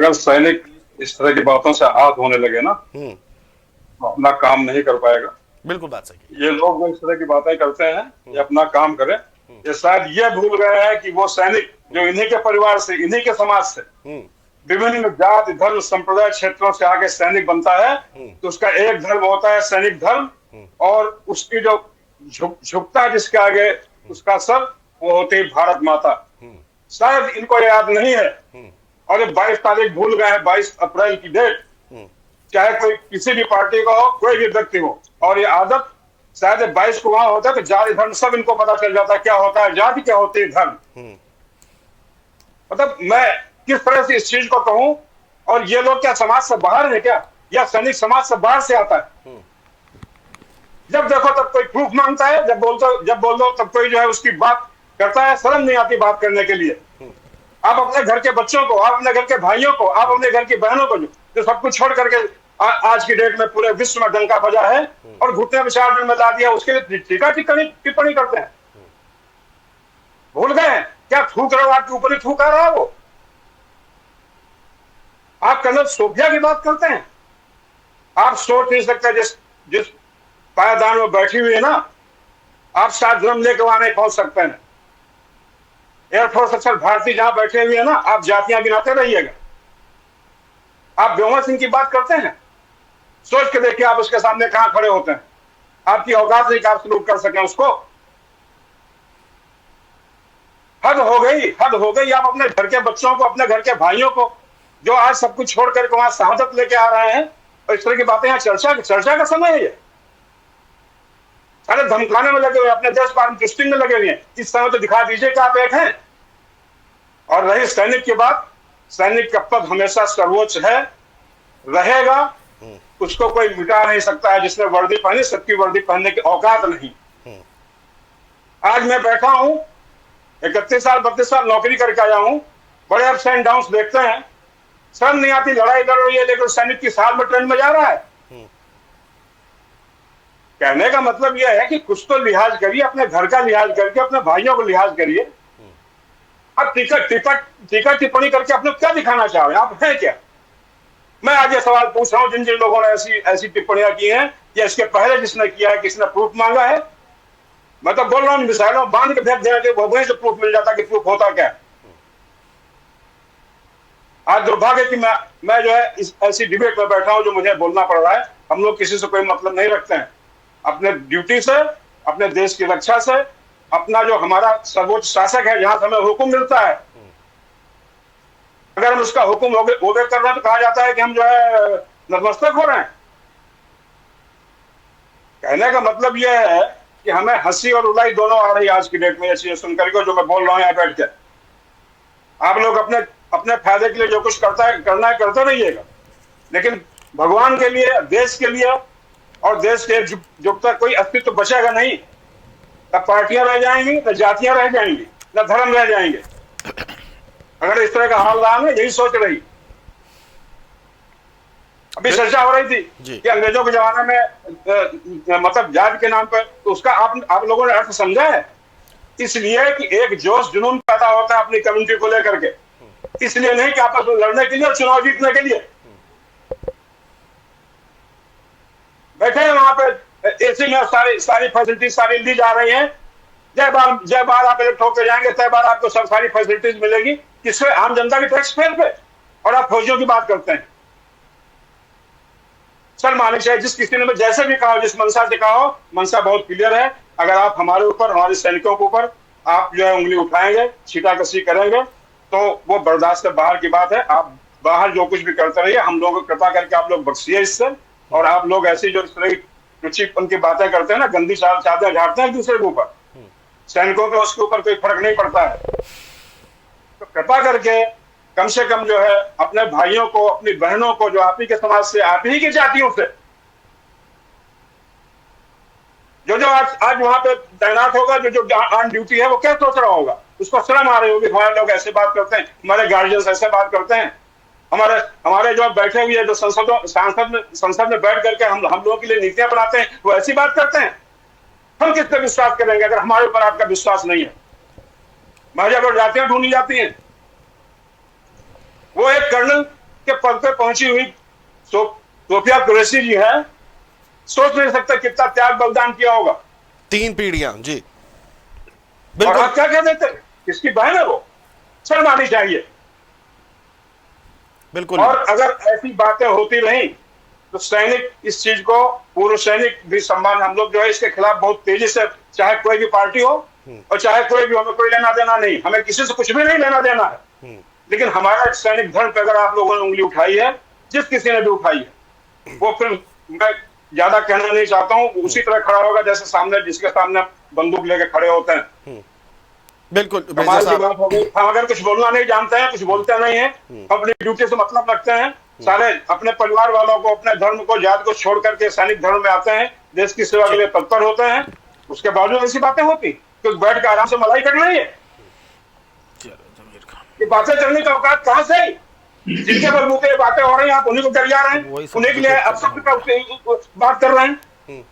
अगर सैनिक इस तरह की बातों से आहत होने लगे ना, तो अपना काम नहीं कर पाएगा। बिल्कुल बात सही है। ये लोग जो इस तरह की बातें करते हैं, ये अपना काम करें। ये शायद ये भूल गए हैं कि वो सैनिक जो इन्हीं के परिवार से, इन्हीं के समाज से, विभिन्न जाति धर्म संप्रदाय क्षेत्रों से आगे सैनिक बनता है, तो उसका एक धर्म होता है सैनिक धर्म, और उसकी जो झुकता है जिसके आगे उसका सर, वो होती है भारत माता। शायद इनको याद नहीं है, और ये 22 तारीख भूल गए हैं, 22 अप्रैल की डेट। चाहे कोई किसी भी पार्टी का हो, कोई भी व्यक्ति हो, और ये आदत शायद 22 को वहां होता है, तो जाति धर्म सब इनको पता चल जाता है क्या होता है जाति, क्या होती है धर्म। मतलब मैं किस तरह से इस चीज को कहूं, और ये लोग क्या समाज से बाहर है क्या, या सैनिक समाज से बाहर से आता है? जब देखो तब कोई प्रूफ मांगता है, जब बोल दो तब कोई जो है उसकी बात करता है। शर्म नहीं आती बात करने के लिए। आप अपने घर के बच्चों को, आप अपने घर के भाइयों को, आप अपने घर की बहनों को, जो सब कुछ छोड़ करके आज की डेट में पूरे विश्व में डंका बजा है और घुटने विचार में ला दिया, उसके लिए टीका टिप्पणी करते हैं। भूल गए क्या थूक रहे हो, आपके ऊपर ही थूक आ रहा है वो। आप कर्नल सोफिया की बात करते हैं। आप सोच नहीं सकते जिस पायदान में बैठी हुई है ना, आप शायद जन्म लेकर वहां नहीं पहुंच सकते हैं। एयरफोर्स अफसर भारतीय जहां बैठे हुए हैं ना, आप जातियां गिनाते रहिएगा। आप व्योमर सिंह की बात करते हैं, सोच के देखिए आप उसके सामने कहां खड़े होते हैं। आपकी औकात नहीं कि आप सलूक कर सकें उसको। हद हो गई, हद हो गई। आप अपने घर के बच्चों को, अपने घर के भाइयों को, जो आज सब कुछ छोड़ करके वहां शहादत लेके आ रहे हैं, और इस तरह की बातें यहाँ चर्चा का समय है। ये सारे धमकाने में लगे हुए, अपने देश को इंटरेस्टिंग में लगे हुए हैं। इस समय तो दिखा दीजिए कि आप एक हैं। और रही सैनिक की बात, सैनिक का पद हमेशा सर्वोच्च है, रहेगा। उसको कोई मिटा नहीं सकता है। जिसने वर्दी पहनी, सबकी वर्दी पहनने की औकात नहीं। आज मैं बैठा हूं, 31 साल 32 साल नौकरी करके आया हूं, बड़े अप्स एंड डाउन देखते हैं। शर्म नहीं आती, लड़ाई लड़ रही है, लेकिन सैनिक की साल में ट्रेन में जा रहा है। कहने का मतलब यह है कि कुछ तो लिहाज करिए, अपने घर का लिहाज करके, अपने भाइयों को लिहाज करिए। अब टीका टिप्पणी करके अपने क्या दिखाना चाह रहे हैं, आप हैं क्या? मैं आज ये सवाल पूछ रहा हूं, जिन जिन लोगों ने ऐसी टिप्पणियां की हैं, या इसके पहले जिसने किया है, किसने प्रूफ मांगा है। मैं तो बोल रहा हूं, मिसाइलों बांध के फेंक देने, वहीं से प्रूफ मिल जाता कि प्रूफ होता क्या। आज दुर्भाग्य कि मैं जो है इस ऐसी डिबेट में बैठा हूं जो मुझे बोलना पड़ रहा है। हम लोग किसी से कोई मतलब नहीं रखते हैं। अपने ड्यूटी से, अपने देश की रक्षा से, अपना जो हमारा सर्वोच्च शासक है, जहां से हमें हुक्म मिलता है, अगर हम उसका हुक्म ओबे कर रहे हैं, तो कहा जाता है कि हम जो है नतमस्तक हो रहे हैं। कहने का मतलब यह है कि हमें हंसी और रुलाई दोनों आ रही है आज की डेट में, ऐसी सुनकर के जो मैं बोल रहा हूं यहाँ बैठ के। आप लोग अपने फायदे के लिए जो कुछ करना है करते रहिएगा, लेकिन भगवान के लिए, देश के लिए, और देश के जब तक कोई अस्तित्व बचेगा नहीं, तब पार्टियां रह जाएंगी, न जातियां रह जाएंगी, न धर्म रह जाएंगे। अगर इस तरह का हाल रहा है, यही सोच रही। अभी चर्चा हो रही थी कि अंग्रेजों के जमाने में मतलब जाति के नाम पर, तो उसका आप लोगों ने अर्थ समझा है। इसलिए कि एक जोश जुनून पैदा होता है अपनी कम्युनिटी को लेकर के, इसलिए नहीं कि आपस में लड़ने के लिए और चुनाव जीतने के लिए। बैठे हैं वहां पे एसी में, सारी फैसिलिटी सारी ली जा रही है। जय बार आप इलेक्ट होकर जाएंगे, तय बार आपको सब सारी फैसिलिटीज मिलेगी। किससे? आम जनता के टैक्स पेयर पे। और आप फौजियों की बात करते हैं। सर माननी चाहिए, जिस किसी ने जैसे भी कहा, जिस मंशा से कहा हो, मंशा बहुत क्लियर है। अगर आप हमारे ऊपर, हमारे सैनिकों के ऊपर आप जो है उंगली उठाएंगे, छीटाकशी करेंगे, तो वो बर्दाश्त से बाहर की बात है। आप बाहर जो कुछ भी करते रहिए, हम लोगों को कृपा करके आप लोग बख्शिए इससे। और आप लोग ऐसी जो इस तरह की रुचिपन की बातें करते हैं ना, गंदी चादर झाड़ते हैं एक दूसरे के ऊपर, सैनिकों को उसके ऊपर कोई फर्क नहीं पड़ता है। तो कृपा करके कम से कम जो है अपने भाइयों को, अपनी बहनों को, जो आप ही के समाज से, आप ही की जातियों से, जो आज वहां पे तैनात होगा, जो ऑन ड्यूटी है, वो क्या सोच रहा होगा? उसको शर्म आ रही होगी, हमारे लोग ऐसे बात करते हैं, हमारे गार्जियंस ऐसे बात करते हैं, हमारे जो बैठे हुए जो संसद में बैठ करके हम लोगों के लिए नीतियां बनाते हैं, वो ऐसी बात करते हैं। हम किस पे विश्वास करेंगे अगर हमारे ऊपर आपका विश्वास नहीं है? महज जातियां ढूंढी जाती हैं। वो एक कर्नल के पद पे पहुंची हुई सोफिया कुरैशी जी है, सोच नहीं सकते कितना त्याग बलिदान किया होगा। 3 पीढ़ियां जी, और बिल्कुल। आप क्या कह देते, किसकी बहन है वो, शर्म आनी चाहिए। बिल्कुल। और अगर ऐसी बातें होती रही तो सैनिक इस चीज को, पूर्व सैनिक भी सम्मान, हम लोग जो है इसके खिलाफ बहुत तेजी से, चाहे कोई भी पार्टी हो और चाहे कोई भी, हमें कोई लेना देना नहीं, हमें किसी से कुछ भी नहीं लेना देना है। लेकिन हमारा सैनिक धर्म पे अगर आप लोगों ने उंगली उठाई है, जिस किसी ने भी उठाई है, वो फिर मैं ज्यादा कहना नहीं चाहता हूँ, उसी तरह खड़ा होगा जैसे सामने, जिसके सामने बंदूक लेके खड़े होते हैं। बिल्कुल कमाल की बात हो गई। हम अगर कुछ बोलना नहीं जानते हैं, कुछ बोलते नहीं है, हम अपनी ड्यूटी से मतलब रखते हैं, सारे अपने परिवार वालों को, अपने धर्म को, जात को छोड़ करके सैनिक धर्म में आते हैं, देश की सेवा के लिए तत्पर होते हैं, उसके बावजूद ऐसी बातें होती, क्योंकि बैठ के आराम से मलाई करना ही है। ये बातें करने का औकात कहां से आई? जिनके बलबूते बातें हो रही हैं, आप उन्हीं को गरिया रहे हैं, उन्हीं के लिए अपशब्द का बात कर रहे हैं।